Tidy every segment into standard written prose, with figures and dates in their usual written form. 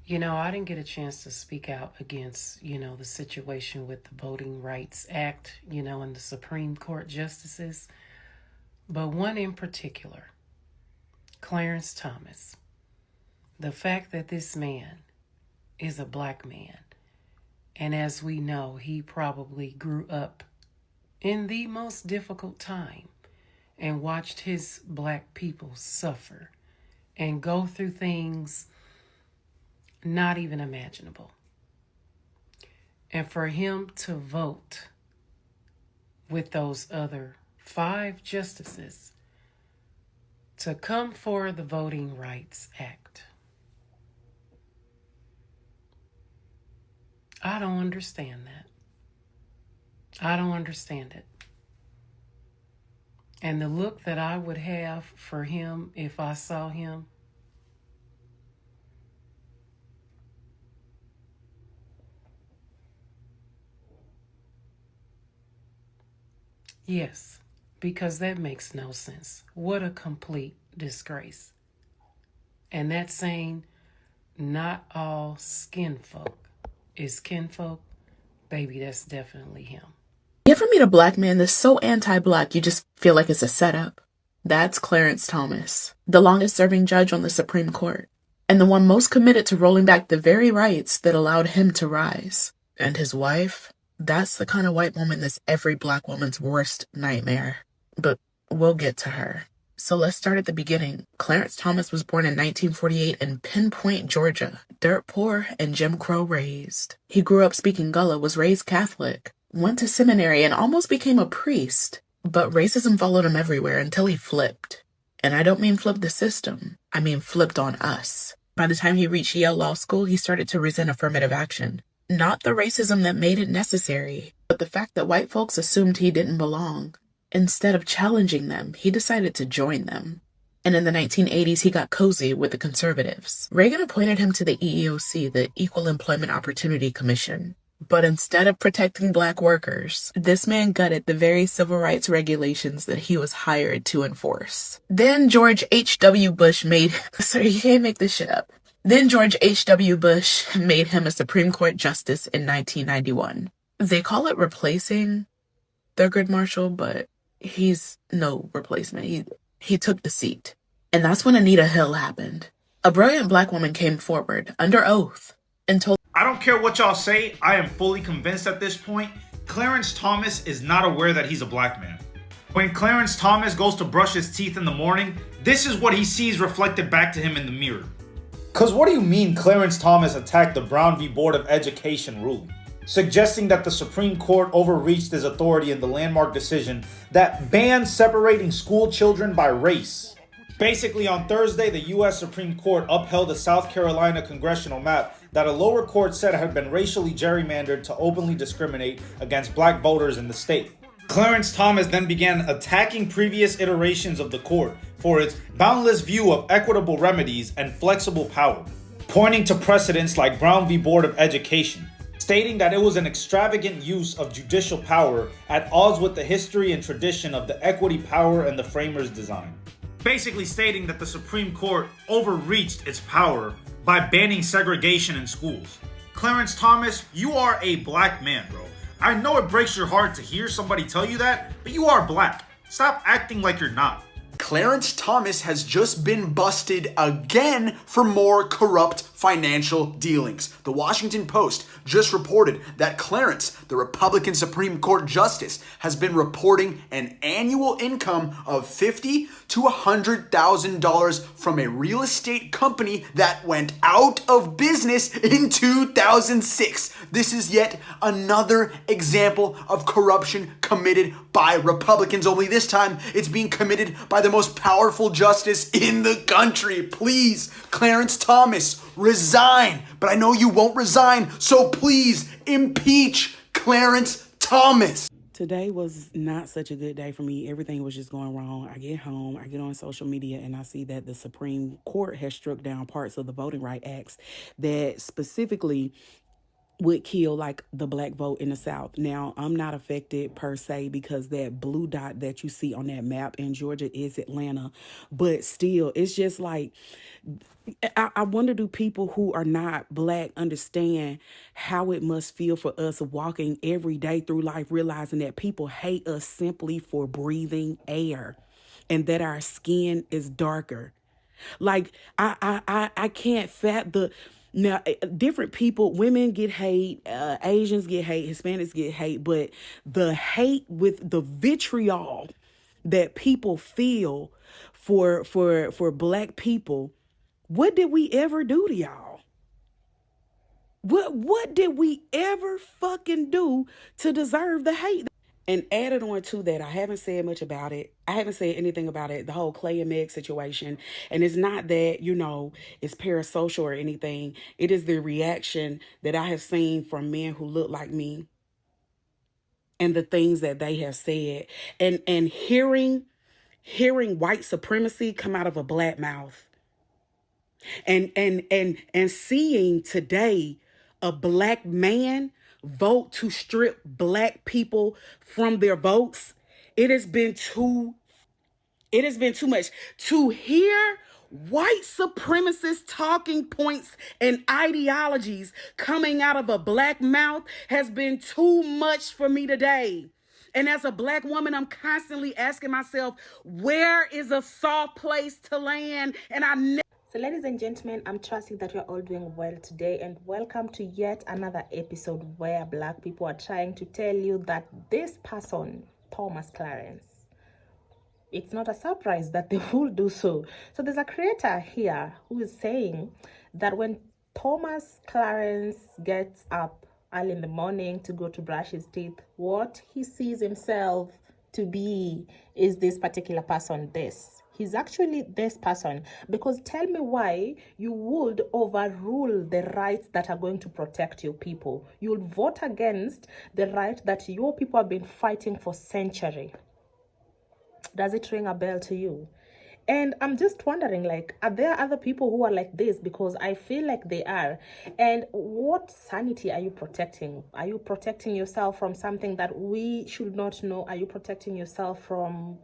I didn't get a chance to speak out against, the situation with the Voting Rights Act, and the Supreme Court justices, but one in particular, Clarence Thomas. The fact that this man is a black man, and as we know, he probably grew up in the most difficult time and watched his black people suffer and go through things not even imaginable. And for him to vote with those other 5 justices to come for the Voting Rights Act, I don't understand that. I don't understand it. And the look that I would have for him if I saw him, yes, because that makes no sense. What a complete disgrace. And that saying, not all skin folk is kinfolk, baby, that's definitely him. You ever meet a black man that's so anti-black you just feel like it's a setup? That's Clarence Thomas, the longest-serving judge on the Supreme Court, and the one most committed to rolling back the very rights that allowed him to rise. And his wife, that's the kind of white woman that's every black woman's worst nightmare. But we'll get to her. So let's start at the beginning. Clarence Thomas was born in 1948 in Pinpoint, Georgia, dirt poor and Jim Crow raised. He grew up speaking Gullah, was raised Catholic, went to seminary, and almost became a priest. But racism followed him everywhere until he flipped. And I don't mean flip the system. I mean flipped on us. By the time he reached Yale Law School, he started to resent affirmative action. Not the racism that made it necessary, but the fact that white folks assumed he didn't belong. Instead of challenging them, he decided to join them. And in the 1980s, he got cozy with the conservatives. Reagan appointed him to the EEOC, the Equal Employment Opportunity Commission. But instead of protecting black workers, this man gutted the very civil rights regulations that he was hired to enforce. Then George H.W. Bush made... Sorry, you can't make this shit up. Then George H.W. Bush made him a Supreme Court justice in 1991. They call it replacing Thurgood Marshall, but he's no replacement. He took the seat. And that's when Anita Hill happened. A brilliant black woman came forward, under oath, and told... I don't care what y'all say, I am fully convinced at this point, Clarence Thomas is not aware that he's a black man. When Clarence Thomas goes to brush his teeth in the morning, this is what he sees reflected back to him in the mirror. Cause what do you mean Clarence Thomas attacked the Brown v. Board of Education ruling, suggesting that the Supreme Court overreached his authority in the landmark decision that banned separating school children by race? Basically, on Thursday, the U.S. Supreme Court upheld a South Carolina congressional map that a lower court said had been racially gerrymandered to openly discriminate against black voters in the state. Clarence Thomas then began attacking previous iterations of the court for its boundless view of equitable remedies and flexible power, pointing to precedents like Brown v. Board of Education, stating that it was an extravagant use of judicial power at odds with the history and tradition of the equity, power, and the framers' design. Basically stating that the Supreme Court overreached its power by banning segregation in schools. Clarence Thomas, you are a black man, bro. I know it breaks your heart to hear somebody tell you that, but you are black. Stop acting like you're not. Clarence Thomas has just been busted again for more corrupt financial dealings. The Washington Post just reported that Clarence, the Republican Supreme Court justice, has been reporting an annual income of $50,000 to $100,000 from a real estate company that went out of business in 2006. This is yet another example of corruption committed by Republicans, only this time it's being committed by the most powerful justice in the country. Please, Clarence Thomas, resign. But I know you won't resign, so please impeach Clarence Thomas. Today was not such a good day for me. Everything was just going wrong. I get home, I get on social media, and I see that the Supreme Court has struck down parts of the Voting Rights Acts that specifically would kill like the black vote in the South. Now, I'm not affected per se because that blue dot that you see on that map in Georgia is Atlanta. But still, it's just like, I wonder, do people who are not black understand how it must feel for us walking every day through life, realizing that people hate us simply for breathing air and that our skin is darker? Like, I can't now, different people, women get hate, Asians get hate, Hispanics get hate, but the hate with the vitriol that people feel for black people, what did we ever do to y'all? What did we ever fucking do to deserve the hate? And added on to that, I haven't said much about it. I haven't said anything about it, the whole Clay and Meg situation. And it's not that, it's parasocial or anything. It is the reaction that I have seen from men who look like me and the things that they have said. And hearing white supremacy come out of a black mouth. And seeing today a black man vote to strip black people from their votes, it has been too much. To hear white supremacist talking points and ideologies coming out of a black mouth has been too much for me today. And as a black woman, I'm constantly asking myself, where is a soft place to land? And So ladies and gentlemen, I'm trusting that you're all doing well today, and welcome to yet another episode where black people are trying to tell you that this person, Thomas Clarence, it's not a surprise that they will do so. So there's a creator here who is saying that when Thomas Clarence gets up early in the morning to go to brush his teeth, what he sees himself to be is this particular person, He's actually this person, because tell me why you would overrule the rights that are going to protect your people. You'll vote against the right that your people have been fighting for centuries. Does it ring a bell to you? And I'm just wondering, like, are there other people who are like this? Because I feel like they are. And what sanity are you protecting? Are you protecting yourself from something that we should not know? Are you protecting yourself from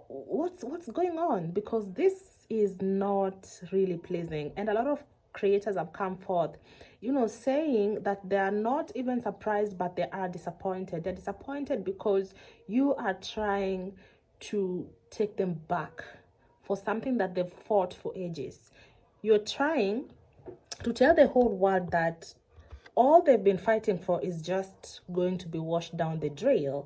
what's going on? Because this is not really pleasing. And a lot of creators have come forth, saying that they are not even surprised, but they are disappointed. They're disappointed because you are trying to take them back for something that they've fought for ages. You're trying to tell the whole world that all they've been fighting for is just going to be washed down the drain.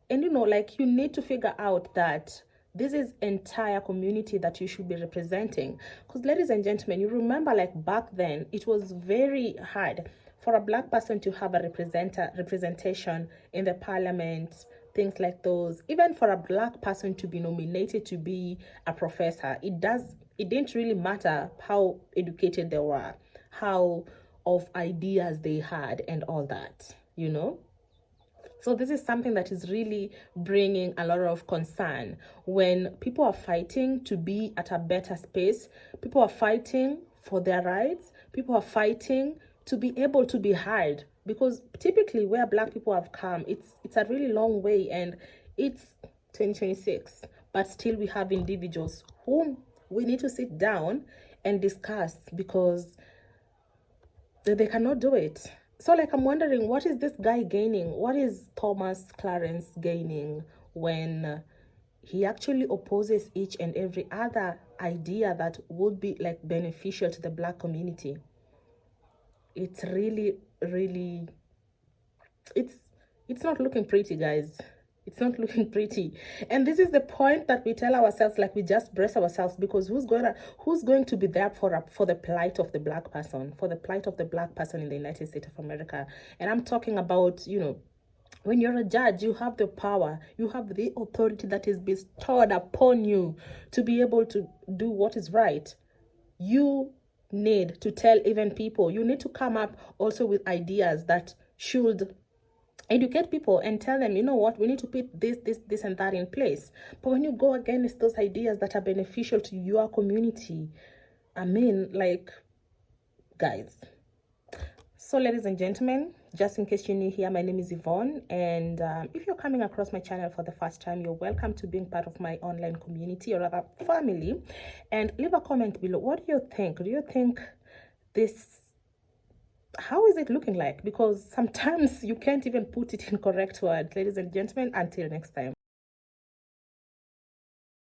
And you need to figure out that this is entire community that you should be representing. Because ladies and gentlemen, you remember, like, back then, it was very hard for a black person to have a representation in the parliament, things like those. Even for a black person to be nominated to be a professor, it didn't really matter how educated they were, how of ideas they had, and all that, So this is something that is really bringing a lot of concern when people are fighting to be at a better space. People are fighting for their rights. People are fighting to be able to be heard, because typically where black people have come, it's a really long way, and it's 2026, but still we have individuals whom we need to sit down and discuss because they cannot do it. So, I'm wondering, what is this guy gaining? What is Thomas Clarence gaining when he actually opposes each and every other idea that would be, beneficial to the black community? It's really, really, it's not looking pretty, guys. It's not looking pretty. And this is the point that we tell ourselves, we just brace ourselves, because who's going to be there for the plight of the black person, for the plight of the black person in the United States of America? And I'm talking about, when you're a judge, you have the power, you have the authority that is bestowed upon you to be able to do what is right. You need to tell even people, you need to come up also with ideas that should educate people and tell them, what, we need to put this and that in place. But when you go against those ideas that are beneficial to your community, guys. So, ladies and gentlemen, just in case you're new here, my name is Yvonne, and if you're coming across my channel for the first time, you're welcome to being part of my online community, or rather family. And leave a comment below. What do you think? Do you think this, how is it looking like? Because sometimes you can't even put it in correct words. Ladies and gentlemen, until next time.